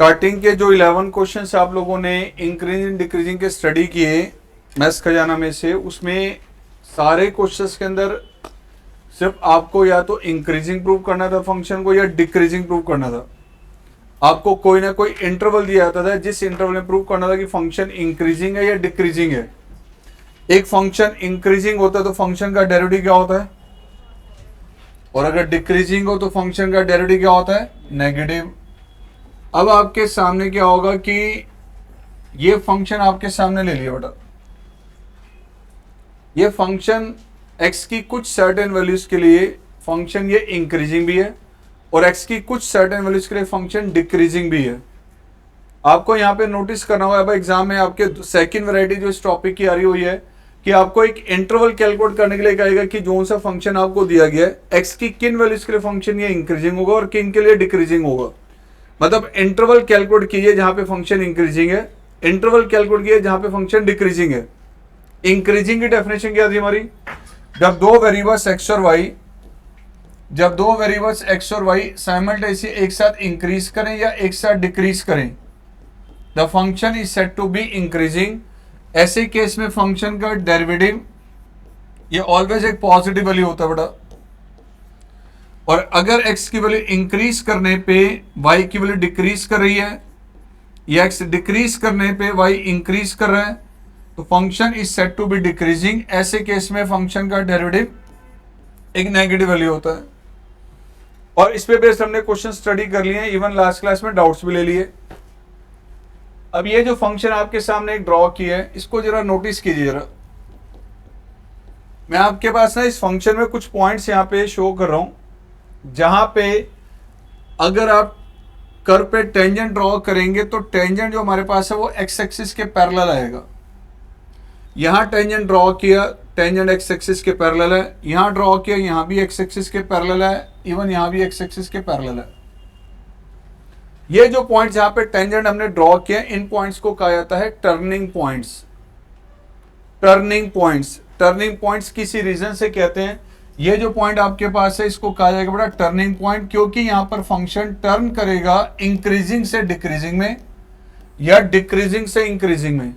Starting के जो 11 questions आप लोगों ने इंक्रीजिंग डिक्रीजिंग के स्टडी किए मैथ्स खजाना में से, उसमें सारे क्वेश्चंस के अंदर सिर्फ आपको या तो इंक्रीजिंग प्रूव करना था फंक्शन को या डिक्रीजिंग प्रूव करना था। आपको कोई ना कोई इंटरवल दिया जाता था जिस इंटरवल में प्रूव करना था कि फंक्शन इंक्रीजिंग है या डिक्रीजिंग है। एक फंक्शन इंक्रीजिंग होता है तो फंक्शन का डेरिवेटिव क्या होता है, और अगर डिक्रीजिंग हो तो फंक्शन का डेरिवेटिव क्या होता है, नेगेटिव। अब आपके सामने क्या होगा कि ये फंक्शन आपके सामने ले लिया बेटा, ये फंक्शन x की कुछ सर्टेन वैल्यूज के लिए फंक्शन ये इंक्रीजिंग भी है और x की कुछ सर्टेन वैल्यूज के लिए फंक्शन डिक्रीजिंग भी है। आपको यहाँ पे नोटिस करना होगा, अब एग्जाम में आपके सेकंड वैरायटी जो इस टॉपिक की आ रही हुई है कि आपको एक इंटरवल कैलकुलेट करने के लिए कहेगा कि जो सा फंक्शन आपको दिया गया है x की किन वैल्यूज के लिए फंक्शन ये इंक्रीजिंग होगा और किन के लिए डिक्रीजिंग होगा। मतलब इंटरवल कैलकुलेट कीजिए जहां पे फंक्शन इंक्रीजिंग है, इंटरवल कैलकुलेट कीजिए जहां पे फंक्शन डिक्रीजिंग है। इंक्रीजिंग की डेफिनेशन क्या थी हमारी, जब दो वेरिएबल्स x और y साइमल्टेनियसली एक साथ इंक्रीज करें या एक साथ डिक्रीज करें, the function is said to be increasing. ऐसे केस में फंक्शन का डेरिवेटिव ये ऑलवेज एक पॉजिटिव वैल्यू होता है बेटा, और अगर x की वैल्यू इंक्रीज करने पे y की वैल्यू डिक्रीज कर रही है या x डिक्रीज करने पे y इंक्रीज कर रहा है तो function is said to be decreasing. ऐसे केस में फंक्शन का डेरिवेटिव एक नेगेटिव वैल्यू होता है। और इस पे बेस्ड हमने क्वेश्चन स्टडी कर लिए हैं, इवन लास्ट क्लास में डाउट्स भी ले लिए। अब ये जो फंक्शन आपके सामने एक ड्रॉ किया है इसको जरा नोटिस कीजिए जरा। मैं आपके पास ना इस फंक्शन में कुछ पॉइंट्स यहाँ पे शो कर रहा हूं जहां पे अगर आप कर्व पे टेंजेंट ड्रॉ करेंगे तो टेंजेंट जो हमारे पास है वो एक्स एक्सिस के पैरेलल आएगा। यहां टेंजेंट ड्रॉ किया, टेंजेंट एक्स एक्सिस के पैरेलल है, यहां ड्रॉ किया, यहां भी एक्स एक्सिस के पैरेलल है, इवन यहां भी एक्स एक्सिस के पैरेलल है। ये जो पॉइंट्स जहां पे टेंजेंट हमने ड्रॉ किया इन पॉइंट्स को कहा जाता है टर्निंग पॉइंट्स। टर्निंग पॉइंट्स किसी रीजन से कहते हैं, ये जो पॉइंट आपके पास है इसको कहा जाएगा बेटा टर्निंग पॉइंट, क्योंकि यहां पर फंक्शन टर्न करेगा इंक्रीजिंग से डिक्रीजिंग में या डिक्रीजिंग से इंक्रीजिंग में।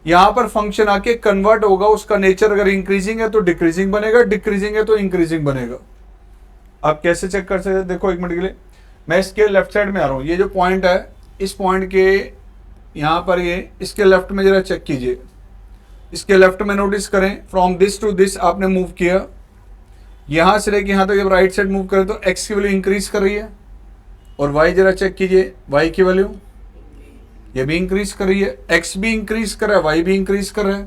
यहां पर फंक्शन आके कन्वर्ट होगा, उसका नेचर अगर इंक्रीजिंग है तो डिक्रीजिंग बनेगा, डिक्रीजिंग है तो इंक्रीजिंग बनेगा। आप कैसे चेक कर सकते हैं, देखो एक मिनट के लिए मैं इसके लेफ्ट साइड में आ रहा हूं। ये जो पॉइंट है इस पॉइंट के यहां पर ये इसके लेफ्ट में जरा चेक कीजिए, इसके लेफ्ट में नोटिस करें फ्रॉम दिस टू दिस आपने मूव किया, यहां से लेके यहां तक जब राइट साइड मूव करें तो x की वैल्यू इंक्रीज कर रही है और y जरा चेक कीजिए, y की वैल्यू ये भी इंक्रीज कर रही है, x भी इंक्रीज कर रहा है, y भी इंक्रीज कर रहा है।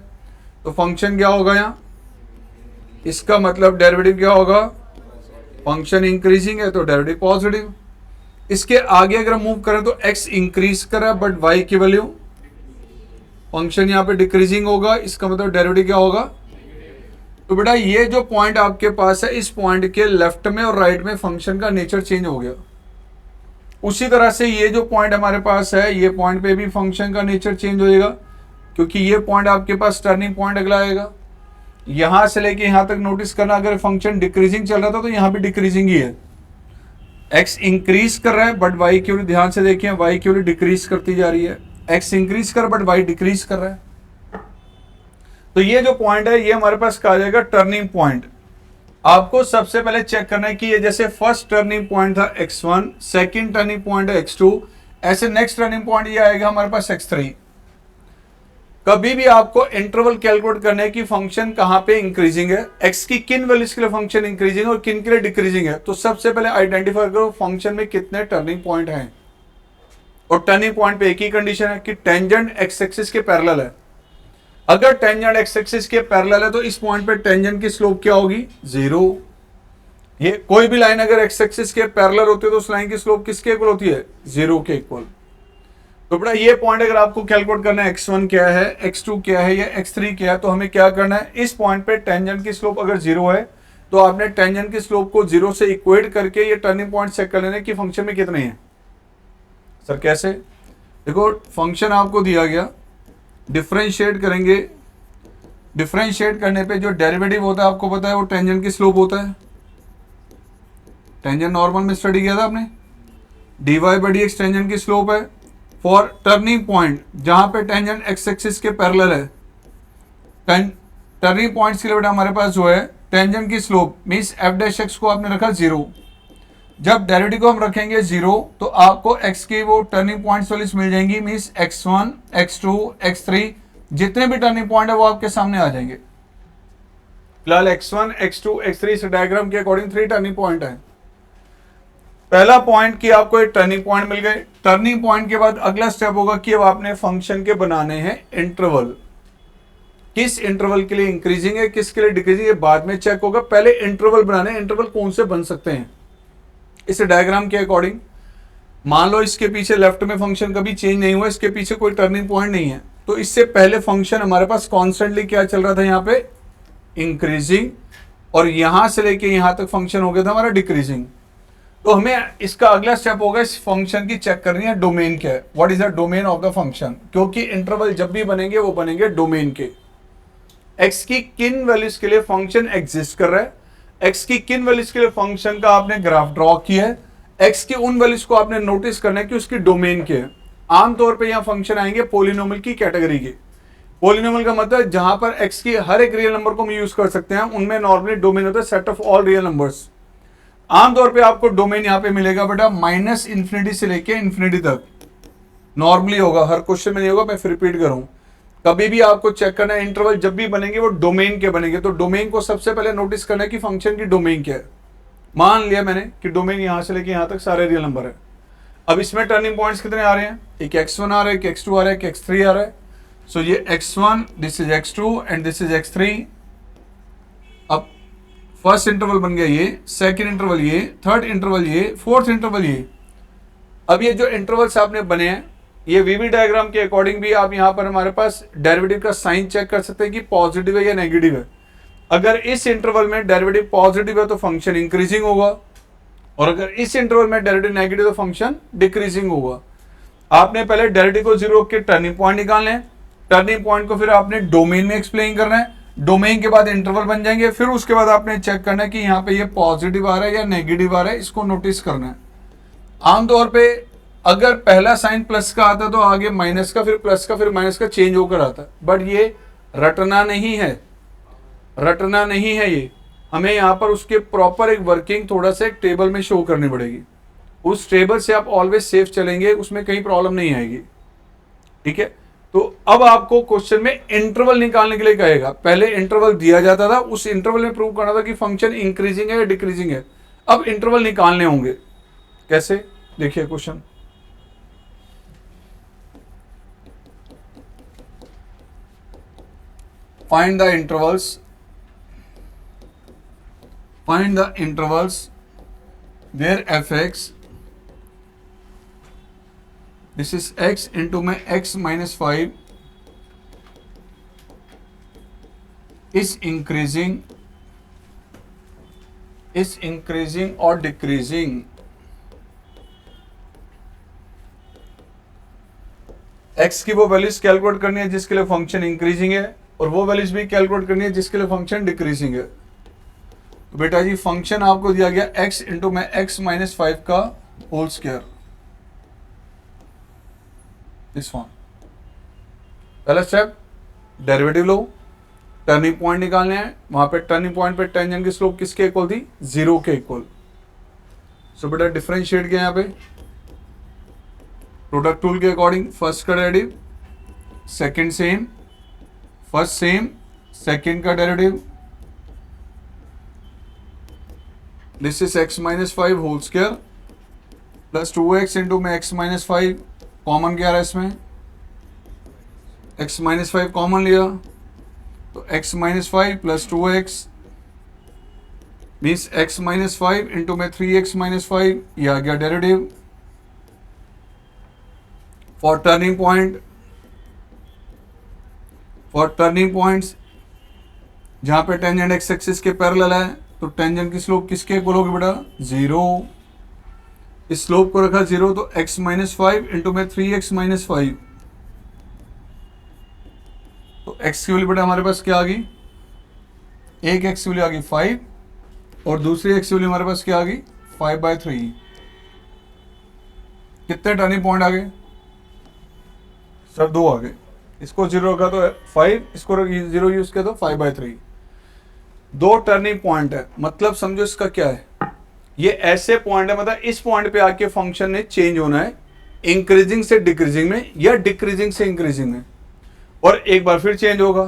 तो फंक्शन क्या होगा यहाँ, इसका मतलब डेरिवेटिव क्या होगा, फंक्शन इंक्रीजिंग है तो डेरिवेटिव पॉजिटिव। इसके आगे अगर मूव करें तो x इंक्रीज कर रहा है बट y की वैल्यू, फंक्शन यहाँ पे डिक्रीजिंग होगा, इसका मतलब डेरिवेटिव क्या होगा। तो बेटा ये जो पॉइंट आपके पास है इस पॉइंट के लेफ्ट में और राइट में फंक्शन का नेचर चेंज हो गया। उसी तरह से ये जो पॉइंट हमारे पास है ये पॉइंट पे भी फंक्शन का नेचर चेंज हो जाएगा, क्योंकि ये पॉइंट आपके पास टर्निंग पॉइंट अगला आएगा। यहां से लेके यहां तक नोटिस करना, अगर फंक्शन डिक्रीजिंग चल रहा था तो यहां भी डिक्रीजिंग ही है, एक्स इंक्रीज कर रहा है बट वाई की वैल्यू ध्यान से देखिए वाई की वैल्यू डिक्रीज करती जा रही है, एक्स इंक्रीज कर बट वाई डिक्रीज कर रहा है। तो ये जो पॉइंट है ये हमारे पास कहा जाएगा टर्निंग पॉइंट। आपको सबसे पहले चेक करना है कि ये जैसे फर्स्ट टर्निंग पॉइंट था x1, सेकंड टर्निंग पॉइंट है x2, ऐसे नेक्स्ट टर्निंग पॉइंट ये आएगा हमारे पास x3। कभी भी आपको इंटरवल कैलकुलेट करने है कि फंक्शन कहां पे इंक्रीजिंग है, x की किन वैल्यूज के लिए फंक्शन इंक्रीजिंग और किन के लिए डिक्रीजिंग है। तो सबसे पहले आइडेंटिफाई करो फंक्शन में कितने टर्निंग पॉइंट हैं, और टर्निंग पॉइंट पे एक ही कंडीशन है कि टेंजेंट एक्स एक्सिस के पैरेलल है। अगर टेंजेंट एक्स एक्सिस के पैरेलल है तो इस पॉइंट पे टेंजेंट की स्लोप क्या होगी, 0। ये कोई भी लाइन अगर एक्स एक्सिस के पैरेलल होती है तो उस लाइन की स्लोप किसके इक्वल होती है, 0 के इक्वल। तो बेटा ये पॉइंट अगर आपको कैलकुलेट करना है x1 क्या है, x2 क्या है या x3 क्या है, तो हमें क्या करना है, इस पॉइंट पे टेंजेंट की स्लोप अगर 0 है तो आपने टेंजेंट की स्लोप को 0 से इक्वेट करके ये टर्निंग पॉइंट चेक कर लेने कि फंक्शन में कितने हैं। सर कैसे, देखो फंक्शन आपको दिया गया, डिफरेंशिएट करेंगे, डिफरेंशिएट करने पे जो डेरिवेटिव होता है आपको पता है वो टेंजेंट की स्लोप होता है। टेंजेंट नॉर्मल में स्टडी किया था आपने, dy बाई dx टेंजेंट की स्लोप है। फॉर टर्निंग पॉइंट जहां पे टेंजेंट एक्स एक्सिस के पैरेलल है, टर्निंग पॉइंट्स के लिए बेटा हमारे पास जो है टेंजेंट की slope means F dash x को आपने रखा 0। जब डेरिवेटिव को हम रखेंगे 0 तो आपको x की वो टर्निंग पॉइंट्स वाली मिल जाएंगी, मींस x1, x2, x3 जितने भी टर्निंग पॉइंट है वो आपके सामने आ जाएंगे। फिलहाल x1, x2, x3 इस डायग्राम के अकॉर्डिंग 3 टर्निंग पॉइंट है। पहला पॉइंट कि आपको एक टर्निंग पॉइंट मिल गए। टर्निंग पॉइंट के बाद अगला स्टेप होगा कि अब आपने फंक्शन के बनाने हैं इंटरवल। किस इंटरवल के लिए इंक्रीजिंग है, किसके लिए डिक्रीजिंग है, बाद में चेक होगा। पहले इंटरवल बनाने। इंटरवल कौन से बन सकते हैं इस डायग्राम के अकॉर्डिंग। मान लो इसके पीछे लेफ्ट में फंक्शन कभी चेंज नहीं हुआ, इसके पीछे कोई टर्निंग पॉइंट नहीं है, तो इससे पहले फंक्शन हमारे पास कॉन्स्टेंटली क्या चल रहा था, यहाँ पे इंक्रीजिंग, और यहां से लेके यहां तक फंक्शन हो गया था हमारा डिक्रीजिंग। तो हमें इसका अगला स्टेप होगा इस फंक्शन की चेक करनी है डोमेन क्या है, what is the domain of the function, क्योंकि इंटरवल जब भी बनेंगे वो बनेंगे डोमेन के। एक्स की किन वैल्यूज के लिए फंक्शन एग्जिस्ट कर रहा है, एक्स की किन वैल्यूज के लिए फंक्शन का आपने ग्राफ ड्रॉ किया है, एक्स की उन वैल्यूज को आपने नोटिस करना है कि उसकी डोमेन क्या है। आमतौर पे यहाँ फंक्शन आएंगे पॉलिनोमियल की कैटेगरी के। पॉलिनोमियल का मतलब जहां पर एक्स की हर एक रियल नंबर को हम यूज कर सकते हैं, उनमें नॉर्मली डोमेन होता है set of all real numbers. आमतौर पे आपको डोमेन यहाँ पे मिलेगा बेटा माइनस इंफिनिटी से लेके इंफिनिटी तक नॉर्मली होगा, हर क्वेश्चन में नहीं होगा, मैं फिर रिपीट करूं। कभी भी आपको चेक करना है इंटरवल जब भी बनेंगे वो डोमेन के बनेंगे, तो डोमेन को सबसे पहले नोटिस करना है कि फंक्शन की डोमेन क्या है। मान लिया मैंने कि डोमेन यहां से लेके यहां तक सारे रियल नंबर है। अब इसमें टर्निंग पॉइंट्स कितने आ रहे हैं, एक x1 आ रहा है, एक x2 आ रहा है, एक x3 आ रहा है। सो ये x1, this is x2 and this is x3। अब फर्स्ट इंटरवल बन गया ये, सेकंड इंटरवल ये, थर्ड इंटरवल ये, फोर्थ इंटरवल ये। अब ये जो इंटरवल्स आपने बने हैं, ये वीवी डायग्राम के अकॉर्डिंग भी आप यहाँ पर हमारे पास डेरिवेटिव का साइन चेक कर सकते हैं कि पॉजिटिव है या नेगेटिव है। अगर इस इंटरवल में डेरिवेटिव पॉजिटिव है तो फंक्शन इंक्रीजिंग होगा, और अगर इस इंटरवल में डेरिवेटिव नेगेटिव तो फंक्शन डिक्रीजिंग होगा। आपने पहले डेरिवेटिव को 0 के टर्निंग पॉइंट निकालने हैं, टर्निंग पॉइंट को फिर आपने डोमेन में एक्सप्लेन करना है, डोमेन के बाद इंटरवल बन जाएंगे, फिर उसके बाद आपने चेक करना है कि यहाँ पे ये पॉजिटिव आ रहा है या नेगेटिव आ रहा है, इसको नोटिस करना है। आमतौर पे अगर पहला साइन प्लस का आता तो आगे माइनस का, फिर प्लस का, फिर माइनस का चेंज होकर आता, बट ये रटना नहीं है, रटना नहीं है ये। हमें यहाँ पर उसके प्रॉपर एक वर्किंग थोड़ा सा एक टेबल में शो करनी पड़ेगी। उस टेबल से आप ऑलवेज सेफ चलेंगे, उसमें कहीं प्रॉब्लम नहीं आएगी। ठीक है, तो अब आपको क्वेश्चन में इंटरवल निकालने के लिए कहेगा। पहले इंटरवल दिया जाता था, उस इंटरवल में प्रूव करना था कि फंक्शन इंक्रीजिंग है या डिक्रीजिंग है। अब इंटरवल निकालने होंगे, कैसे, देखिए question. Find the intervals where fx, this is x into my x minus 5 is increasing or decreasing। x की वो वैल्यूज कैलकुलेट करनी है जिसके लिए फंक्शन इंक्रीजिंग है, और वो वैल्यूज भी कैलकुलेट करनी है जिसके लिए फंक्शन डिक्रीजिंग है। तो बेटा जी फंक्शन आपको दिया गया x इंटू में x माइनस 5 का होल स्क्वायर, दिस वन। पहला स्टेप डेरिवेटिव लो, टर्निंग पॉइंट निकालने हैं, वहां पे टर्निंग पॉइंट पे टेंजेंट की स्लोप किसके इक्वल थी, 0 के इक्वल। सो बेटा डिफरेंशिएट किया यहाँ पे प्रोडक्ट टूल के अकॉर्डिंग, फर्स्ट का derivative, second same, first same, second का derivative, this is x minus 5 whole square plus 2x into में x माइनस 5, कॉमन क्या रहा है इसमें, x माइनस 5 कॉमन लिया तो x minus 5 plus 2x means x minus 5 into में 3x माइनस 5, ये आ गया डेरिवेटिव। फॉर टर्निंग पॉइंट्स जहां पे टेंजेंट एक्स एक्सिस के पैरेलल है, तो टेंजेंट की स्लोप किसके इक्वल होगी बेटा, 0। इस स्लोप को रखा 0 तो x माइनस 5 इंटू में 3x माइनस 5, तो x की वैल्यू बेटा हमारे पास क्या आ गई, एक x की वैल्यू आ गई 5 और दूसरी x की वैल्यू हमारे पास क्या आ गई 5/3। कितने टर्निंग पॉइंट आ गए, सर 2 आ गए, इसको 0 रखा तो 5, इसको 0 यूज किया तो 5/3। 2 टर्निंग पॉइंट है, मतलब समझो इसका क्या है, ये ऐसे पॉइंट है, मतलब इस पॉइंट पे आके फंक्शन ने चेंज होना है इंक्रीजिंग से डिक्रीजिंग में या डिक्रीजिंग से इंक्रीजिंग में, और एक बार फिर चेंज होगा।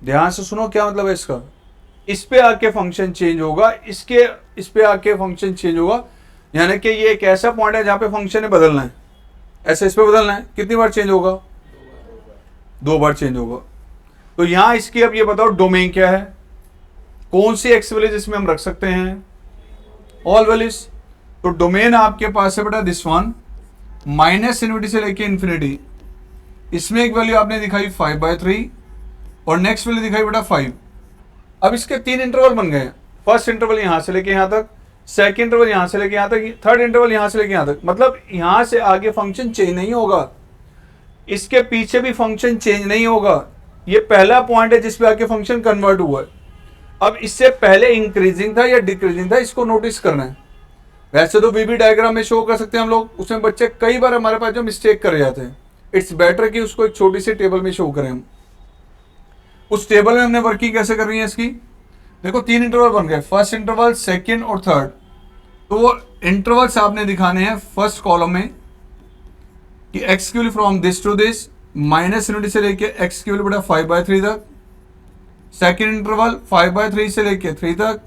ध्यान से सुनो क्या मतलब है इसका, इस पे आके फंक्शन चेंज होगा, इस पे आके फंक्शन चेंज होगा, यानी कि ये एक ऐसा पॉइंट है जहां पे फंक्शन ने बदलना है, ऐसे इस पे बदलना है। कितनी बार चेंज होगा? 2 बार चेंज होगा। तो यहां इसकी अब ये बताओ डोमेन क्या है, कौन सी एक्स वैल्यूज इसमें हम रख सकते हैं? All values. तो डोमेन आपके पास है बेटा दिस वन, माइनस इन्फिनिटी से लेके इन्फिनिटी। इसमें एक वैल्यू आपने दिखाई 5/3 और नेक्स्ट वैल्यू दिखाई बेटा 5। अब इसके 3 इंटरवल बन गए, फर्स्ट इंटरवल यहां से लेके यहां तक, सेकंड इंटरवल यहां से लेके यहां तक, थर्ड इंटरवल यहां से लेके यहां तक। मतलब यहां से आगे फंक्शन चेंज नहीं होगा, इसके पीछे भी फंक्शन चेंज नहीं होगा। ये पहला पॉइंट है जिसपे आके फंक्शन कन्वर्ट हुआ है। अब इससे पहले इंक्रीजिंग था या डिक्रीजिंग था, इसको नोटिस करना है। वैसे तो वीबी डायग्राम में शो कर सकते हैं हम लोग, उसमें बच्चे कई बार हमारे पास जो मिस्टेक कर जाते हैं, इट्स बेटर कि उसको एक छोटी सी टेबल में शो करें हम। उस टेबल में हमने वर्किंग कैसे करनी है इसकी, देखो 3 इंटरवल बन गए, फर्स्ट इंटरवल, सेकंड और थर्ड। तो वो इंटरवल्स आपने दिखाने हैं फर्स्ट कॉलम में कि x cube from this to this, minus infinity से लेके एक्स क्यूब बेटा 5/3 तक। सेकंड इंटरवल 5/3 से लेके 3 तक।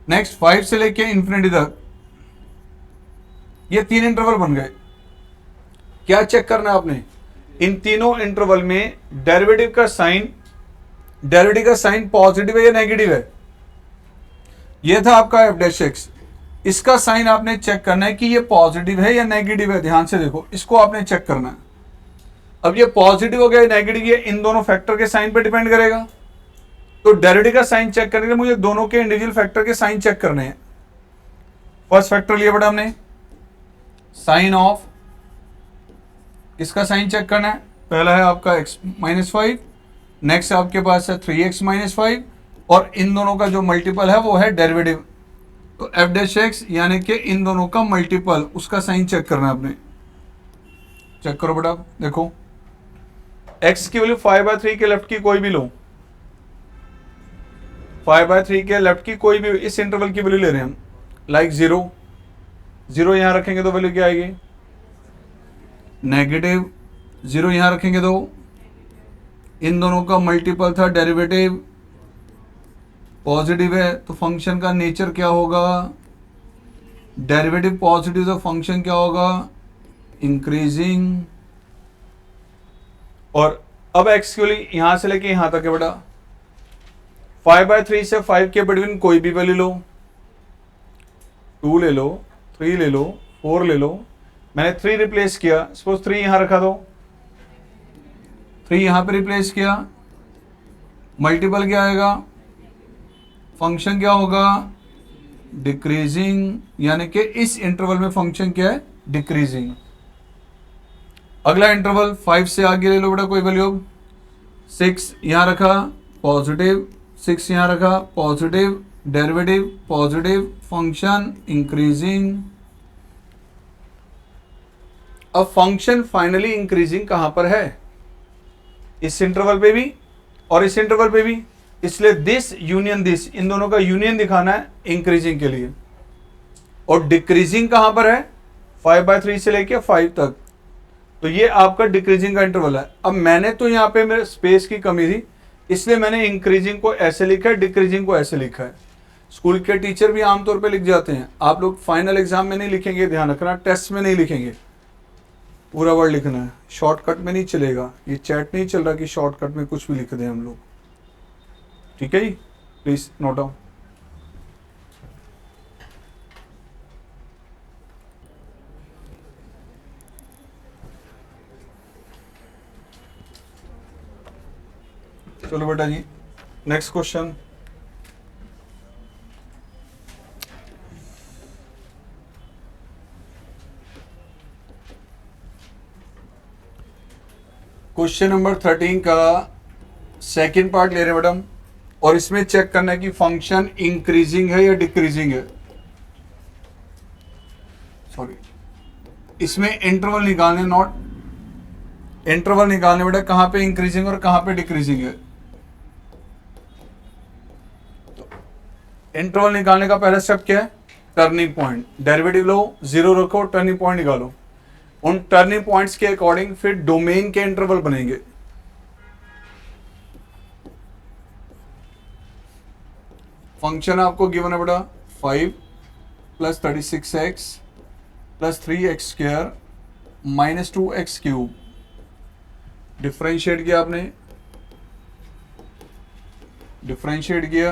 नेक्स्ट 5 से लेके इंफिनिटी तक। ये 3 इंटरवल बन गए। क्या चेक करना है आपने, इन तीनों इंटरवल में डेरिवेटिव का साइन पॉजिटिव है या नेगेटिव है। ये था आपका एफ डैश एक्स, इसका साइन आपने चेक करना है कि ये पॉजिटिव है या नेगेटिव है। ध्यान से देखो, इसको आपने चेक करना है। अब ये पॉजिटिव हो गया नेगेटिव, ये इन दोनों फैक्टर के साइन पे डिपेंड करेगा। तो डेरिवेटिव का साइन चेक करने के लिए मुझे दोनों के इंडिविजुअल फैक्टर के साइन चेक करने हैं। फर्स्ट फैक्टर लिया बेटा हमने, साइन ऑफ, इसका साइन चेक करना है। पहला है आपका x-5, नेक्स्ट आपके पास है 3x-5, और इन दोनों का जो मल्टीपल है वो है डेरिवेटिव। तो एफ डैश एक्स यानी कि इन दोनों का मल्टीपल, उसका साइन चेक करना है आपने। चेक करो बेटा, देखो x की वैल्यू 5/3 के लेफ्ट की कोई भी लो, 5/3 के लेफ्ट की कोई भी इस इंटरवल की वैल्यू ले रहे हैं हम, लाइक 0 यहां रखेंगे तो वैल्यू क्या आएगी नेगेटिव, 0 यहां रखेंगे तो इन दोनों का मल्टीपल था, डेरिवेटिव पॉजिटिव है तो फंक्शन का नेचर क्या होगा, डेरिवेटिव पॉजिटिव तो फंक्शन क्या होगा इंक्रीजिंग। और अब एक्स की वैल्यू यहां से लेके यहां तक है बेटा, 5/3 से 5 के बिटवीन कोई भी वैल्यू लो, 2 ले लो, 3 ले लो, 4 ले लो। मैंने 3 रिप्लेस किया, सपोज 3 यहां रखा दो, 3 यहां पे रिप्लेस किया, मल्टीपल क्या आएगा, फंक्शन क्या होगा डिक्रीजिंग, यानी कि इस इंटरवल में फंक्शन क्या है डिक्रीजिंग। अगला इंटरवल 5 से आगे ले लो बेटा कोई वैल्यू, 6 यहां रखा पॉजिटिव, 6 यहां रखा positive, derivative positive, function increasing. अब फंक्शन फाइनली इंक्रीजिंग कहां पर है, इस इंटरवल पे भी और इस इंटरवल पे भी, इसलिए दिस यूनियन दिस, इन दोनों का यूनियन दिखाना है इंक्रीजिंग के लिए। और डिक्रीजिंग कहां पर है 5/3 से लेके 5 तक, तो ये आपका डिक्रीजिंग का इंटरवल है। अब मैंने तो यहां पे मेरे स्पेस की कमी थी, इसलिए मैंने इंक्रीजिंग को ऐसे लिखा है, डिक्रीजिंग को ऐसे लिखा है। स्कूल के टीचर भी आमतौर पे लिख जाते हैं, आप लोग फाइनल एग्जाम में नहीं लिखेंगे, ध्यान रखना, टेस्ट में नहीं लिखेंगे, पूरा वर्ड लिखना है, शॉर्टकट में नहीं चलेगा। ये चैट नहीं चल रहा कि शॉर्टकट में कुछ भी लिख दें हम लोग, ठीक है जी, प्लीज नोट डाउन। चलो बेटा जी, नेक्स्ट क्वेश्चन। क्वेश्चन नंबर 13 का सेकंड पार्ट ले रहे हैं मैडम, और इसमें चेक करना है कि फंक्शन इंक्रीजिंग है या डिक्रीजिंग है। सॉरी, इसमें इंटरवल निकालने, नॉट इंटरवल निकालने बेटा, कहां पे इंक्रीजिंग और कहां पे डिक्रीजिंग है। तो इंटरवल निकालने का पहला स्टेप क्या है, टर्निंग पॉइंट। डेरिवेटिव लो, 0 रखो, टर्निंग पॉइंट निकालो। उन टर्निंग पॉइंट्स के अकॉर्डिंग फिर डोमेन के इंटरवल बनेंगे। फंक्शन आपको गिवन है बेटा 5 + 36x + 3x² - 2x³ डिफ्रेंशिएट किया आपने, डिफ्रेंशिएट किया,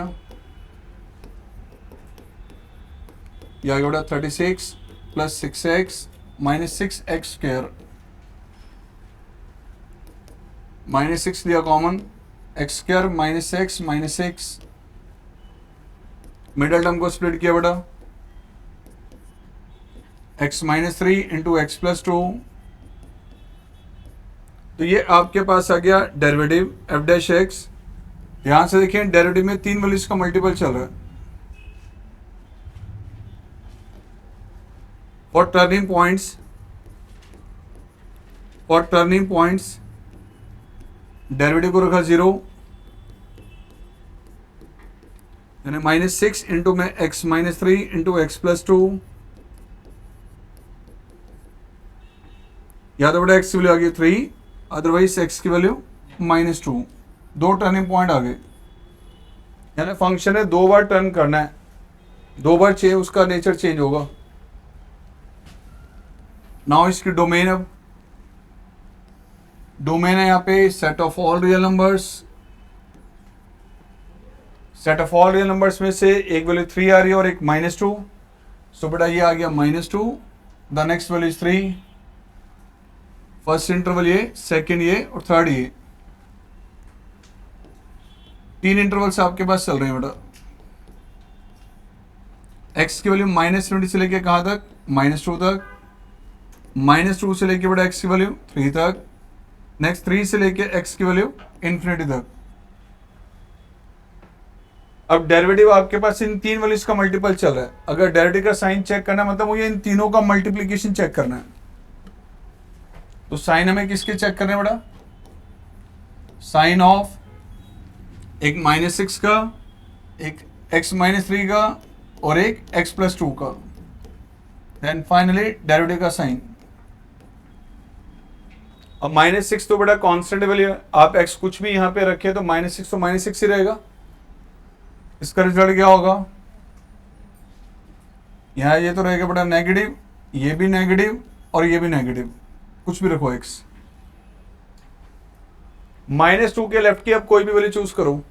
यह आ गया बेटा 36 + 6x - 6x² -6 लिया common, x² - x - 6, middle term को स्प्लिट किया बेटा, x - 3 × x + 2। तो ये आपके पास आ गया डेरिवेटिव f'(x). ध्यान से देखिए, डेरिवेटिव में 3 वैल्यूज का मल्टीपल चल रहा है। फॉर टर्निंग पॉइंट्स डेरिवेटिव को रखा 0, यानी -6 × में x - 3 × x + 2, या तो बेटा x की वैल्यू आ गई 3, अदरवाइज x की वैल्यू -2। 2 टर्निंग पॉइंट आ गए, यानी फंक्शन है 2 बार टर्न करना है, 2 बार चेंज, उसका नेचर चेंज होगा। नाउ इसकी डोमेन, अब डोमेन है यहाँ पे set of all real numbers. Set of all real numbers में से एक वैल्यू 3 आ रही है और एक -2, सो बेटा ये आ गया -2, the next value is 3, first interval ये, सेकंड ये और थर्ड ये। 3 इंटरवल्स आपके पास चल रहे हैं बेटा। x की वैल्यू -20 से लेके कहां तक, -2 तक, -2 से लेके बेटा x की वैल्यू 3 तक, नेक्स्ट 3 से लेके x की वैल्यू इन्फिनिटी तक। अब डेरिवेटिव आपके पास इन 3 वैल्यूज का मल्टीपल चल रहा है। अगर डेरिवेटिव का साइन चेक करना है, मतलब मुझे इन तीनों का मल्टीप्लीकेशन चेक करना है, तो साइन हमें किसके चेक करने बेटा, साइन ऑफ एक -6 का, एक x - 3 का और एक x + 2 का, देन फाइनली डेरिवेटिव का साइन। अब -6 तो बेटा कांस्टेंट वैल्यू है, आप x कुछ भी यहां पे रखे तो -6 तो -6 ही रहेगा। इसका रिजल्ट क्या होगा, यहां ये तो रहेगा बेटा नेगेटिव, ये भी नेगेटिव और ये भी नेगेटिव, कुछ भी रखो x। -2 के लेफ्ट की अब कोई भी वैल्यू चूज करो,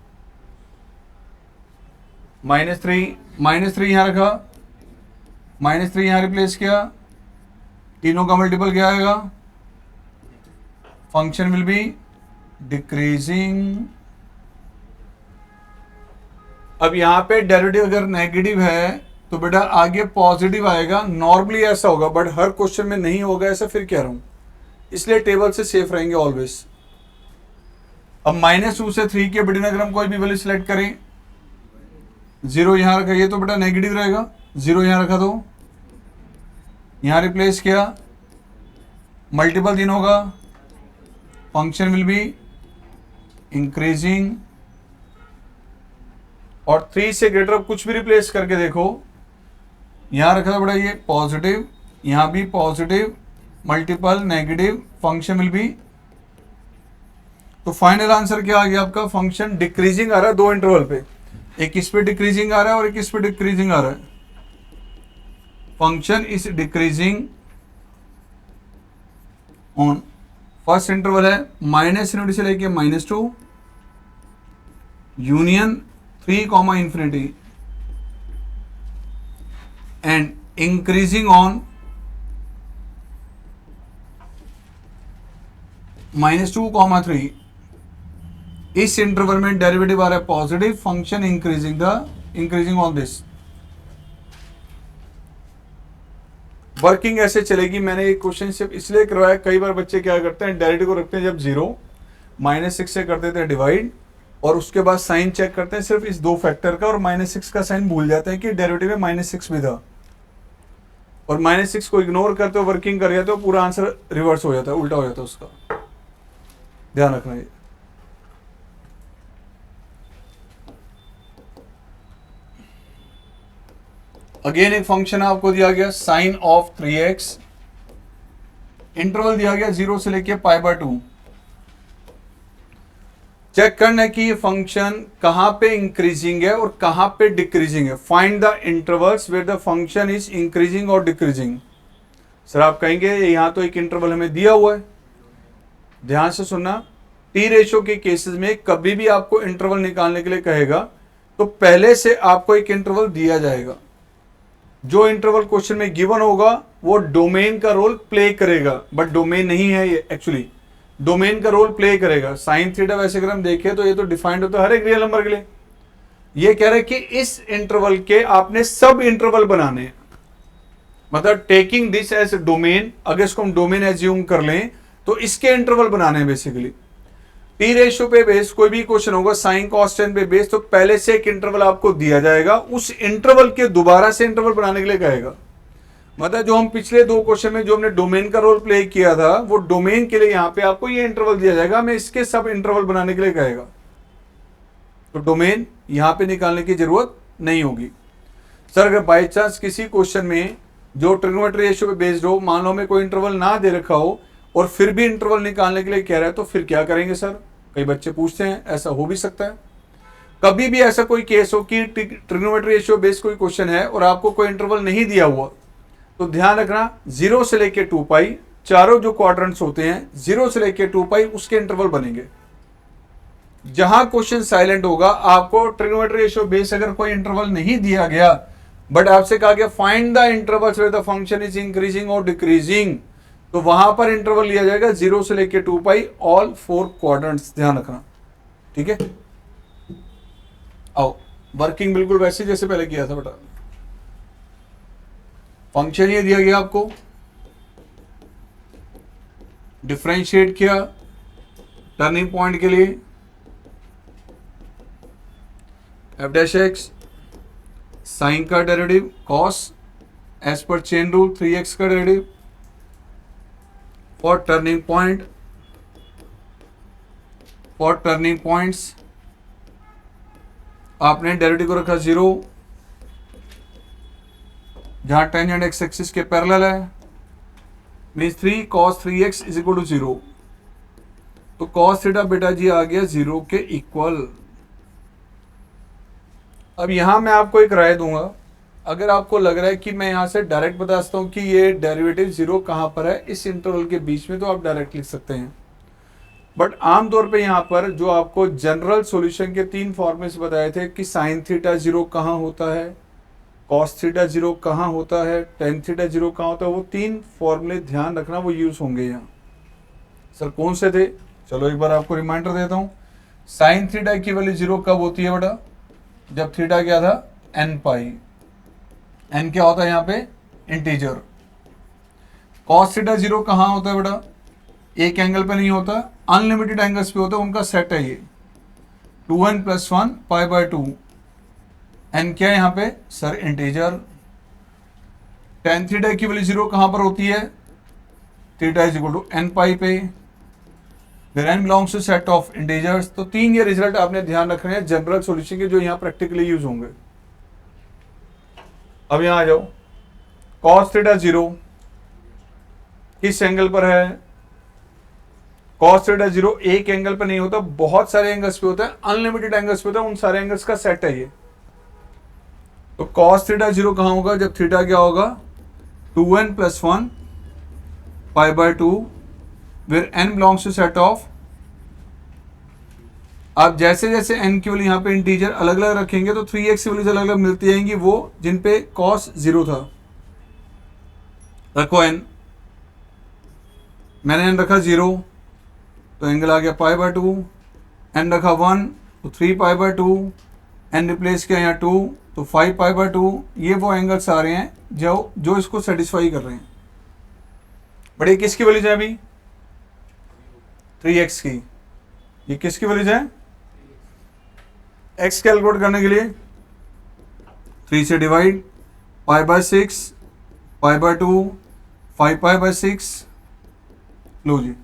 -3 यहां रखा, -3 यहां रिप्लेस किया, तीनों का मल्टीपल क्या आएगा, फंक्शन विल बी डिक्रीजिंग। अब यहां पे डेरिवेटिव अगर नेगेटिव है तो बेटा आगे पॉजिटिव आएगा, नॉर्मली ऐसा होगा, बट हर क्वेश्चन में नहीं होगा ऐसा, फिर कह रहा हूं, इसलिए टेबल से सेफ रहेंगे ऑलवेज। अब -2 से 3 के बिटवीन अगर हम कोई भी वैल्यू सिलेक्ट करें, 0 यहां रखा, ये तो बेटा नेगेटिव रहेगा, 0 यहां रखा तो यहां रिप्लेस किया, मल्टीपल तीनों का, फंक्शन विल बी इंक्रीजिंग। और 3 से ग्रेटर कुछ भी रिप्लेस करके देखो, यहां रखा था बेटा ये पॉजिटिव, यहां भी positive, multiple negative, function will be. तो फाइनल आंसर क्या आ गया आपका, फंक्शन डिक्रीजिंग आ रहा है 2 इंटरवल पे, एक इस पे डिक्रीजिंग आ रहा है और एक इस पे डिक्रीजिंग आ रहा है। Function is decreasing on first interval है -∞ से लेके -2 union 3, infinity, and increasing on -2, 3। इस इंटरवल में डेरिवेटिव आ रहा है positive, function increasing on this. Working ऐसे चलेगी। मैंने एक क्वेश्चन सिर्फ इसलिए करवाया, कई बार बच्चे क्या करते हैं, डेरिवेटिव को रखते हैं जब 0, -6 से कर देते हैं डिवाइड, और उसके बाद साइन चेक करते हैं सिर्फ इस 2 फैक्टर का, और -6 का साइन भूल जाते हैं कि डेरिवेटिव में -6 भी था। और -6 को इग्नोर करते हो, वर्किंग कर जाते हो, पूरा आंसर रिवर्स हो जाता है, उल्टा हो जाता है उसका, ध्यान रखना ये। अगेन एक फंक्शन आपको दिया गया साइन ऑफ 3x, इंटरवल दिया गया 0 से लेके π/2। चेक करना है कि ये फंक्शन कहां पे इंक्रीजिंग है और कहां पे डिक्रीजिंग है। Find the intervals where the function is increasing और डिक्रीजिंग। सर आप कहेंगे यहां तो एक इंटरवल हमें दिया हुआ है, ध्यान से सुनना। टी रेशो के केसेस में कभी भी आपको इंटरवल निकालने के लिए कहेगा तो पहले से आपको एक इंटरवल दिया जाएगा। जो इंटरवल क्वेश्चन में गिवन होगा वो डोमेन का रोल प्ले करेगा, बट डोमेन नहीं है ये, एक्चुअली डोमेन का रोल प्ले करेगा। साइन थीटा वैसे अगर हम देखें तो ये तो डिफाइंड होता है हर एक रियल नंबर के लिए। ये कह रहे हैं कि इस इंटरवल के आपने सब इंटरवल बनाने हैं, मतलब टेकिंग दिस एज डोमेन, अगर इसको हम डोमेन एज्यूम कर लें तो इसके इंटरवल बनाने हैं बेसिकली। टी रेशियो पे बेस कोई भी क्वेश्चन होगा साइन कॉस टेन पे बेस, तो पहले से एक इंटरवल आपको दिया जाएगा, उस इंटरवल के दोबारा से इंटरवल बनाने के लिए कहेगा। मतलब जो हम पिछले दो क्वेश्चन में जो हमने डोमेन का रोल प्ले किया था, वो डोमेन के लिए यहां पे आपको ये इंटरवल दिया जाएगा, हमें इसके सब इंटरवल बनाने के लिए कहेगा। तो डोमेन यहां पे निकालने की जरूरत नहीं होगी। सर अगर बाई चांस किसी क्वेश्चन में जो ट्रिग्नोमेट्री रेशियो पे बेस्ड हो, मान लो हमें कोई इंटरवल ना दे रखा हो और फिर भी इंटरवल निकालने के लिए कह रहा है, तो फिर क्या करेंगे सर? कई बच्चे पूछते हैं, ऐसा हो भी सकता है। कभी भी ऐसा कोई केस हो कि ट्रिग्नोमेट्री रेशियो बेस्ड कोई क्वेश्चन है और आपको कोई इंटरवल नहीं दिया हुआ, तो ध्यान रखना 0 से लेके 2π, चारों जो क्वाड्रेंट्स होते हैं 0 से लेके 2π उसके इंटरवल बनेंगे। जहां क्वेश्चन साइलेंट होगा, आपको ट्रिग्नोमेट्री रेशियो बेस्ड अगर कोई इंटरवल नहीं दिया गया बट आपसे कहा गया find the intervals where the function is increasing और डिक्रीजिंग, तो वहां पर इंटरवल लिया जाएगा 0 से लेके 2π, ऑल 4 क्वाड्रेंट्स, ध्यान रखना, ठीक है। आओ वर्किंग बिल्कुल वैसे जैसे पहले किया था बेटा। फंक्शन ये दिया गया आपको, डिफरेंशिएट किया टर्निंग पॉइंट के लिए f'(x), साइन का डेरिवेटिव cos एज पर चेन रूल 3x का डेरिवेटिव फॉर टर्निंग पॉइंट्स आपने डेरिवेटिव को रखा 0, जहां टेंजेंट x एक्सिस के पैरेलल है, means 3 cos 3x is equal to 0। तो cos थीटा बेटा जी आ गया 0 के इक्वल। अब यहां मैं आपको एक राय दूंगा, अगर आपको लग रहा है कि मैं यहां से डायरेक्ट बता सकता हूं कि ये डेरिवेटिव 0 कहां पर है इस इंटरवल के बीच में, तो आप डायरेक्ट लिख सकते हैं। बट आमतौर पे यहां पर जो आपको जनरल सॉल्यूशन के 3 फॉर्मूले बताए थे कि साइन थीटा 0 कहां होता है, कॉस थीटा 0 कहां होता है, टेन थीटा 0 कहां होता है, वो 3 फॉर्मूले ध्यान रखना वो यूज होंगे यहाँ। सर कौन से थे? चलो एक बार आपको रिमाइंडर देता हूं। साइन थीटा की वैल्यू 0 कब होती है बेटा? जब थीटा क्या था nπ, n क्या होता है यहाँ पे इंटीजर। कॉस थीटा 0 कहां होता है बेटा? एक एंगल पे नहीं होता, अनलिमिटेड एंगल्स पे होता है, उनका सेट है ये 2n + 1 π/2। n क्या है यहाँ पे सर? इंटीजर। टेन थीटा की वैल्यू 0 कहां पर होती है? Theta is equal to nπ पे, फिर n belongs to set of integers. तो 3 ये रिजल्ट आपने ध्यान रखने हैं जनरल सॉल्यूशन के, जो यहाँ प्रैक्टिकली यूज होंगे। अब यहां आ जाओ, cos थीटा 0 किस एंगल पर है? cos थीटा 0 एक एंगल पर नहीं होता, बहुत सारे एंगल्स पे होता है, अनलिमिटेड एंगल्स पे होता है, उन सारे एंगल्स का सेट है ये। तो cos थीटा 0 कहां होगा? जब थीटा क्या होगा 2n + 1 π/2, where n belongs to set of। आप जैसे जैसे n की वैल्यू यहाँ पे इंटीजर अलग अलग रखेंगे तो 3x की वैल्यूज अलग अलग मिलती जाएंगी, वो जिन पे cos 0 था। रखो n, मैंने n रखा 0 तो एंगल आ गया π/2, n रखा 1 तो 3 π/2, n रिप्लेस किया यहाँ 2 तो 5 π/2। ये वो एंगल्स आ रहे हैं जो इसको सेटिस्फाई कर रहे हैं। बट ये किसकी वैल्यूज है अभी? 3x की। ये किसकी वैल्यूज है? x कैलकुलेट करने के लिए 3 से डिवाइड, π/6 π/2, 5π/6। लो जी,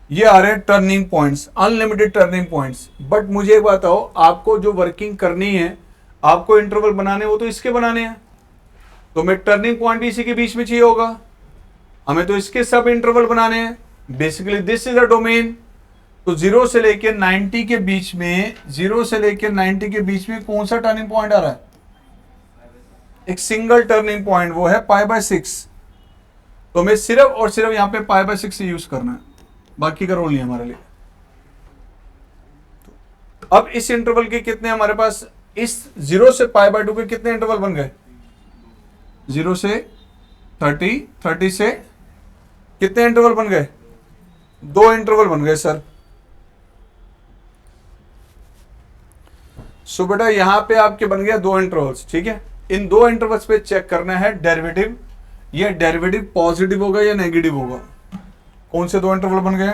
ये आ रहे हैं turning points, unlimited turning points. But मुझे एक बताओ, आपको जो वर्किंग करनी है, आपको इंटरवल बनाने, वो तो इसके बनाने हैं, तो मैं टर्निंग पॉइंट भी इसी के बीच में चाहिए होगा, हमें तो इसके सब इंटरवल बनाने हैं। Basically this is a domain. तो 0 से लेके 90 के बीच में, 0 से लेके 90 के बीच में कौन सा टर्निंग पॉइंट आ रहा है? एक सिंगल टर्निंग पॉइंट, वो है π/6। तो मैं सिर्फ और सिर्फ यहां पे π/6 यूज करना है, बाकी का रोल नहीं है हमारे लिए। तो अब इस इंटरवल के कितने हमारे पास, इस 0 से π/2 के कितने इंटरवल बन गए? 0 से 30, 30 से कितने इंटरवल बन गए? 2 इंटरवल बन गए सर। सो बेटा यहां पे आपके बन गया 2 इंटरवल्स, ठीक है। इन 2 इंटरवल्स पे चेक करना है डेरिवेटिव, ये डेरिवेटिव पॉजिटिव होगा या नेगेटिव होगा। कौन से 2 इंटरवल बन गए?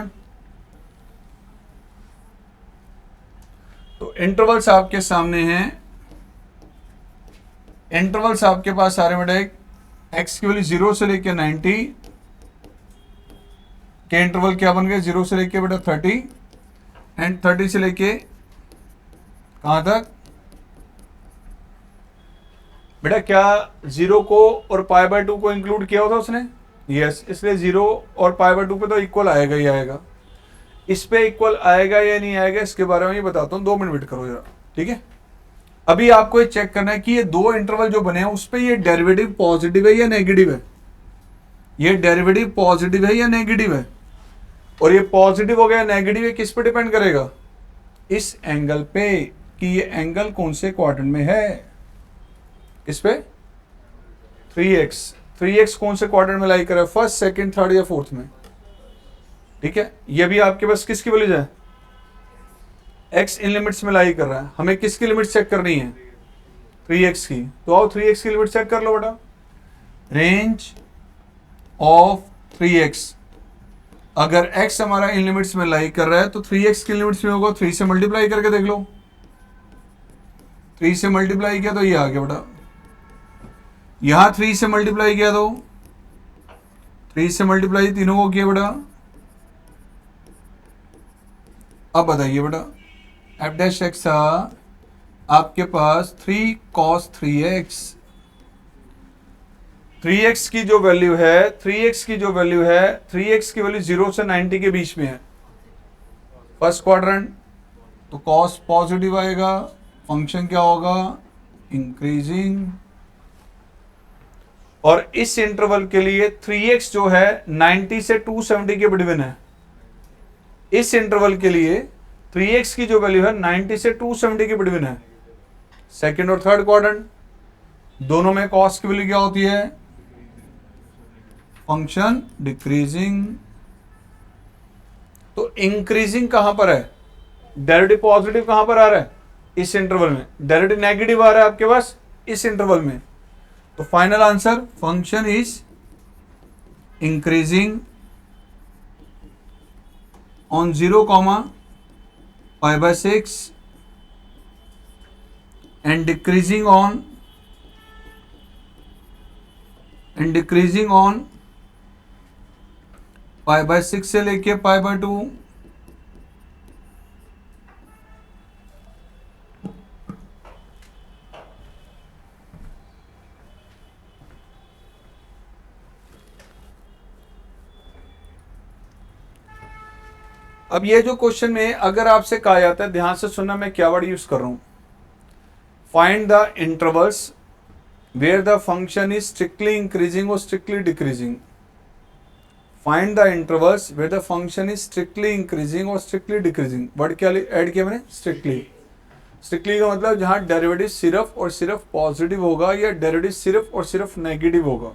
तो इंटरवल्स आपके सामने हैं, इंटरवल्स आपके पास आ रहे बेटा, एक एक्स की वैल्यू 0 से लेके 90 के इंटरवल क्या बन गए? 0 से लेके बेटा 30 एंड 30 से लेके कहां तक बेटा? क्या 0 को और π/2 को इंक्लूड किया होता उसने? यस, इसलिए 0 और π/2 पे तो इक्वल आएगा ही आएगा। इस पे इक्वल आएगा या नहीं आएगा, इसके बारे में ये बताता हूं, 2 मिनट वेट करो जरा, ठीक है। अभी आपको ये चेक करना है कि ये 2 इंटरवल जो बने हैं उस पे ये डेरिवेटिव पॉजिटिव है या नेगेटिव है। ये डेरिवेटिव पॉजिटिव है या नेगेटिव है, और ये पॉजिटिव हो गया नेगेटिव है, किस पे डिपेंड करेगा? इस एंगल पे, कि ये एंगल कौन से क्वाड्रेंट में है। इस पे 3x, 3x कौन से क्वाड्रेंट में लाई कर रहा है? फर्स्ट, सेकंड, थर्ड या फोर्थ में, ठीक है। ये भी आपके पास किसकी वैल्यूज है? x इन लिमिट्स में लाई कर रहा है। हमें किसकी लिमिट चेक करनी है? 3x की। तो आओ 3x की लिमिट चेक कर लो बेटा। रेंज ऑफ 3x, अगर x हमारा इन लिमिट्स में लाई कर रहा है तो 3x की लिमिट्स में होगा, 3 से मल्टीप्लाई करके देख लो। 3 से मल्टीप्लाई किया तो ये आ गया बेटा, यहां 3 से मल्टीप्लाई किया तो 3 से मल्टीप्लाई तीनों को किया बेटा। अब बताइए बेटा, एफ डैश एक्स था आपके पास 3 cos 3x। 3x की जो वैल्यू है, 3x की जो वैल्यू है, 3x की वैल्यू 0 से 90 के बीच में है, फर्स्ट क्वाड्रेंट, तो cos पॉजिटिव आएगा, फंक्शन क्या होगा? इंक्रीजिंग। और इस इंटरवल के लिए 3x जो है 90 से 270 के बिटवीन है। इस इंटरवल के लिए 3x की जो वैल्यू है 90 से 270 के बिटवीन है, सेकंड और थर्ड क्वाड्रेंट। दोनों में cos की वैल्यू क्या होती है? Function decreasing. तो इंक्रीजिंग कहां पर है? डेरिवेटिव पॉजिटिव कहां पर आ रहा है? इस इंटरवल में। डेरिवेटिव नेगेटिव आ रहा है आपके पास इस इंटरवल में। तो final answer, function is increasing on 0, π/6 and decreasing on π/6 से लेके π/2। अब ये जो क्वेश्चन में अगर आपसे कहा जाता है, ध्यान से सुनना मैं क्या वर्ड यूज कर रहा हूं, find the intervals where the function is strictly increasing और strictly decreasing. Find the intervals where the function is strictly increasing और स्ट्रिक्टली डिक्रीजिंग। वर्ड क्या ऐड किया मैंने? स्ट्रिक्टली। स्ट्रिक्टली का मतलब जहां डेरिवेटिव सिर्फ और सिर्फ पॉजिटिव होगा या डेरिवेटिव सिर्फ और सिर्फ नेगेटिव होगा।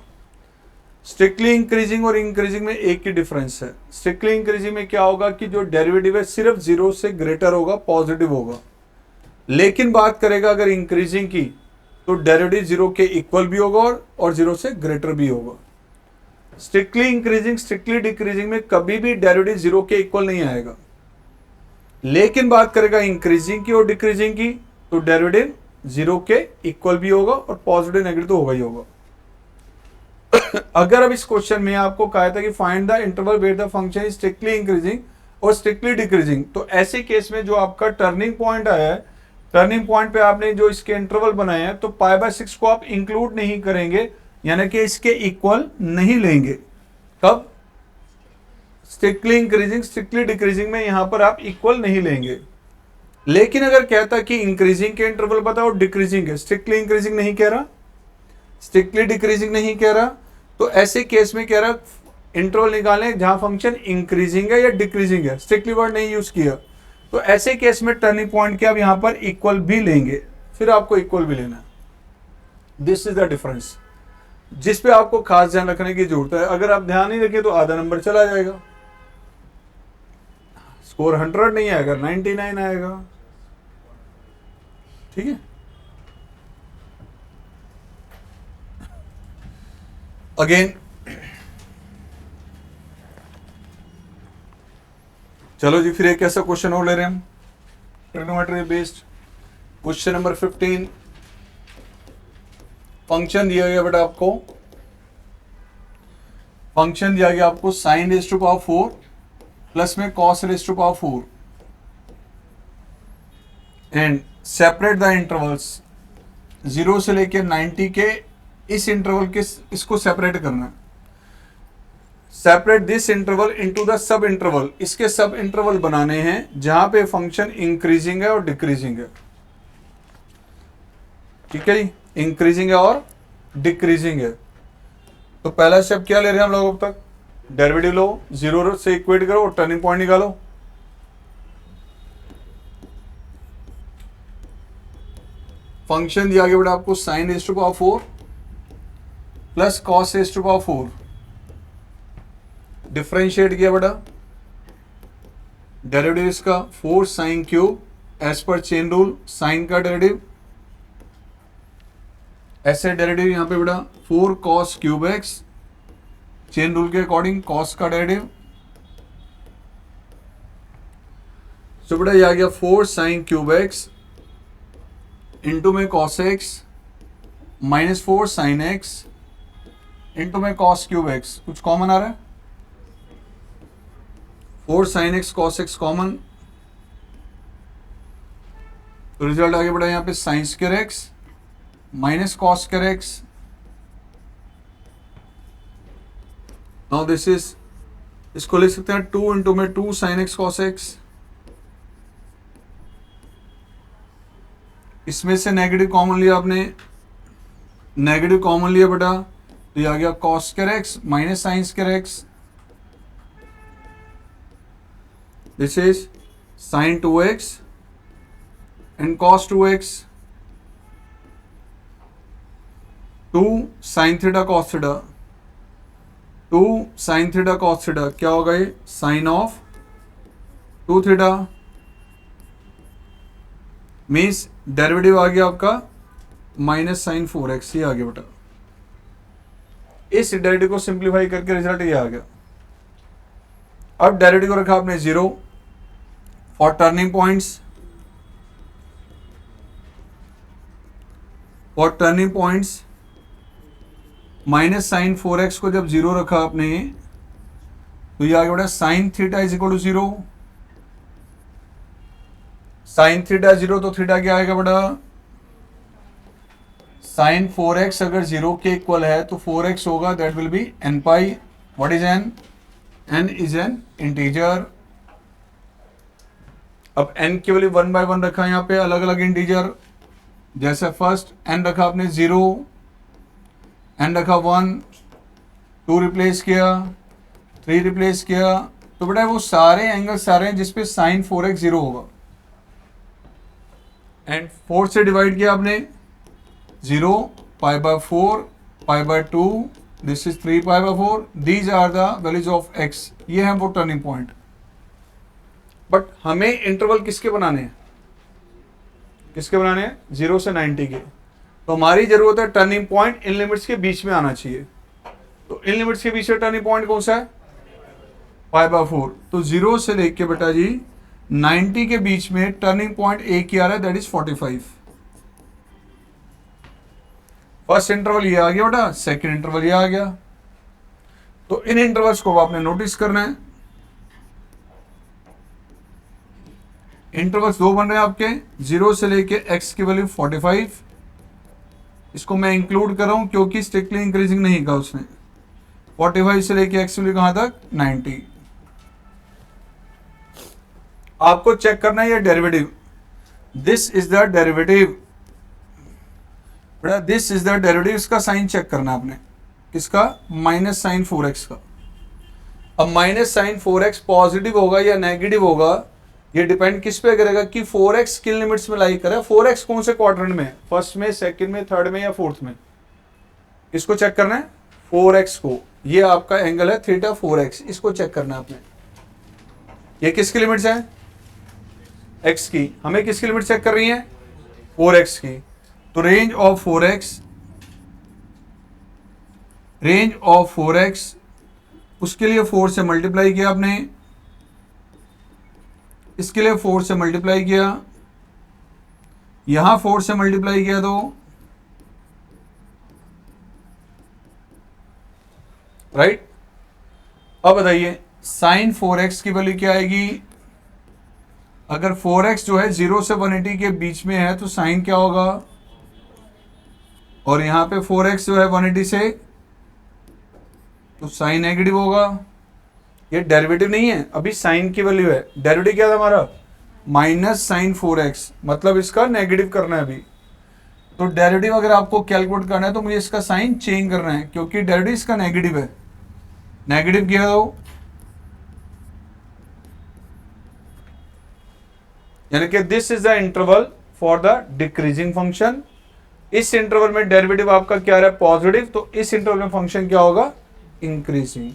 स्ट्रिक्टली इंक्रीजिंग और इंक्रीजिंग में एक ही डिफरेंस है। स्ट्रिक्टली इंक्रीजिंग में क्या होगा कि जो डेरिवेटिव है सिर्फ 0 से ग्रेटर होगा, पॉजिटिव होगा। लेकिन बात करेगा अगर इंक्रीजिंग की, तो डेरिवेटिव 0 के इक्वल भी होगा और 0 से ग्रेटर भी होगा। स्ट्रिक्टली इंक्रीजिंग, स्ट्रिक्टली डिक्रीजिंग में कभी भी डेरिवेटिव 0 के इक्वल नहीं आएगा। लेकिन बात करेगा इंक्रीजिंग की और डिक्रीजिंग की, तो डेरिवेटिव 0 के इक्वल भी होगा और पॉजिटिव नेगेटिव तो होगा ही होगा। अगर अब इस क्वेश्चन में आपको कहा था कि find the interval where the function is strictly increasing और स्ट्रिक्टली डिक्रीजिंग, तो ऐसे केस में जो आपका टर्निंग पॉइंट आया है, टर्निंग पॉइंट पे आपने जो इसके इंटरवल बनाए हैं, तो π/6 को आप इंक्लूड नहीं करेंगे, यानी कि इसके इक्वल नहीं लेंगे। कब? स्ट्रिक्टली इंक्रीजिंग, स्ट्रिक्टली डिक्रीजिंग में यहां पर आप इक्वल नहीं लेंगे। लेकिन अगर कहता कि इंक्रीजिंग के इंटरवल बताओ, डिक्रीजिंग है, स्ट्रिक्टली इंक्रीजिंग नहीं कह रहा, स्ट्रिक्टली डिक्रीजिंग नहीं कह रहा, तो ऐसे केस में कह रहा इंटरवल निकालें जहां फंक्शन इंक्रीजिंग है या डिक्रीजिंग है, स्ट्रिक्टली वर्ड नहीं यूज किया, तो ऐसे केस में टर्निंग पॉइंट के आप यहां पर इक्वल भी लेंगे, फिर आपको इक्वल भी लेना। दिस इज द डिफरेंस जिस पे आपको खास ध्यान रखने की जरूरत है। अगर आप ध्यान नहीं रखें तो आधा नंबर चला जाएगा, स्कोर 100 नहीं आएगा, 99 आएगा। ठीक है, अगेन चलो जी, फिर एक ऐसा क्वेश्चन और ले रहे हैं हम, trigonometry based question number 15। Function दिया गया बेटा आपको, फंक्शन दिया गया आपको sin raise to power 4 plus में cos raise to power 4 and separate the intervals 0 से लेकर 90 के इस इंटरवल के, इसको सेपरेट करना है। Separate this interval into the sub interval, इसके सब इंटरवल बनाने हैं जहां पे फंक्शन इंक्रीजिंग है और डिक्रीजिंग है। ठीक है जी, इंक्रीजिंग है और डिक्रीजिंग है। तो पहला स्टेप क्या ले रहे हैं हम लोग अब तक? डेरिवेटिव लो, 0 से इक्वेट करो और टर्निंग पॉइंट निकालो। फंक्शन दिया गया बेटा आपको sin raise to power 4 plus cos raise to power 4, differentiate किया बेटा, डेरिवेटिव इसका 4 sin क्यूब, एज पर चेन रूल साइन का डेरिवेटिव, ऐसे डेरिवेटिव यहां पे बेटा 4 cos cube x, chain rule के अकॉर्डिंग cos का डेरिवेटिव, तो बेटा ये आ गया 4 sin क्यूब x इंटू में cos x minus 4 sin x into में cos क्यूब x, कुछ कॉमन आ रहा है, 4 sin x cos x common, तो रिजल्ट आ गया बेटा यहाँ पे sin square x minus cos square x। Now this is, इसको लिख सकते हैं 2 इंटू में 2 sin x cos x, इसमें से नेगेटिव कॉमन लिया आपने, नेगेटिव कॉमन लिया बेटा, तो ये आ गया cos square x minus sin square x, this is sin 2x and cos 2x, 2 sin theta cos theta, 2 sin theta cos theta, क्या होगा ये sine of 2 theta, means derivative आ गया आपका माइनस साइन 4x, ये आ गया बेटा। इस डेरिवेटिव को सिंप्लीफाई करके रिजल्ट ये आ गया। अब डेरिवेटिव को रखा आपने 0 for turning points, for turning points minus sine 4x को जब 0 रखा आपने, तो ये आ गया बेटा sine theta is equal to 0, sine theta 0, तो थीटा क्या आएगा बेटा, साइन 4x अगर 0 के इक्वल है तो 4x होगा, that will be n pi. What is n? n is an integer. अब n की वैल्यू 1 बाय 1 रखा यहाँ पे, अलग अलग इंटीजर, जैसे फर्स्ट n रखा आपने 0, n रखा 1, 2 रिप्लेस किया, 3 रिप्लेस किया, तो बेटा वो सारे एंगल सारे हैं जिसपे साइन 4x 0 होगा, एंड 4 से डिवाइड किया आपने, 0, pi by 4, pi by 2, this is 3 pi by 4, these are the values of x, ये है वो टर्निंग पॉइंट। बट हमें इंटरवल किसके बनाने हैं, किसके बनाने हैं? 0 से 90 के। तो हमारी जरूरत है टर्निंग पॉइंट इन लिमिट्स के बीच में आना चाहिए, तो इन लिमिट्स के बीच में टर्निंग पॉइंट कौन सा है? पाई बाय 4। तो 0 से लेके बेटा जी 90 के बीच में टर्निंग पॉइंट एक ही आ रहा है, दैट इज 45। फर्स्ट इंटरवल ये आ गया बेटा, सेकंड इंटरवल ये आ गया। तो इन इंटरवल्स को आपने नोटिस करना है। इंटरवल्स दो बन रहे हैं आपके, 0 से लेके x की वैल्यू 45। इसको मैं इंक्लूड कर रहा हूं क्योंकि स्ट्रिक्टली इंक्रीजिंग नहीं कहा उसने। 45 से लेके x वैल्यू कहां तक, 90। आपको चेक करना है ये derivative, this is the derivative बेटा, दिस इज द डेरिवेटिव। इसका साइन चेक करना आपने, किसका, माइनस साइन 4x का। अब माइनस साइन 4x पॉजिटिव होगा या नेगेटिव होगा, ये डिपेंड किस पे करेगा कि 4x किन लिमिट्स में लाई करे। 4x कौन से क्वाड्रेंट में, फर्स्ट में, सेकंड में, थर्ड में या फोर्थ में, इसको चेक करना है 4x को। ये आपका एंगल है थीटा 4x, इसको चेक करना है आपने। ये किसकी लिमिट्स है, x की। हमें किसकी लिमिट चेक कर रही है, 4x की। तो रेंज ऑफ 4x, उसके लिए 4 से मल्टीप्लाई किया आपने, इसके लिए 4 से मल्टीप्लाई किया, यहां 4 से मल्टीप्लाई किया तो राइट। अब बताइए साइन 4x की वैल्यू क्या आएगी। अगर 4x जो है 0 से 180 के बीच में है तो साइन क्या होगा, और यहां पे 4x जो है 180 से, तो साइन नेगेटिव होगा। ये डेरिवेटिव नहीं है, अभी साइन की वैल्यू है। डेरिवेटिव क्या था हमारा, माइनस साइन 4x, मतलब इसका नेगेटिव करना है अभी। तो डेरिवेटिव अगर आपको कैलकुलेट करना है तो मुझे इसका साइन चेंज करना है, क्योंकि डेरिवेटिव इसका नेगेटिव है। नेगेटिव किया तो यानी कि this is the interval for the decreasing function. इस इंटरवल में डेरिवेटिव आपका क्या रहा है, पॉजिटिव, तो इस इंटरवल में फंक्शन क्या होगा, इंक्रीजिंग।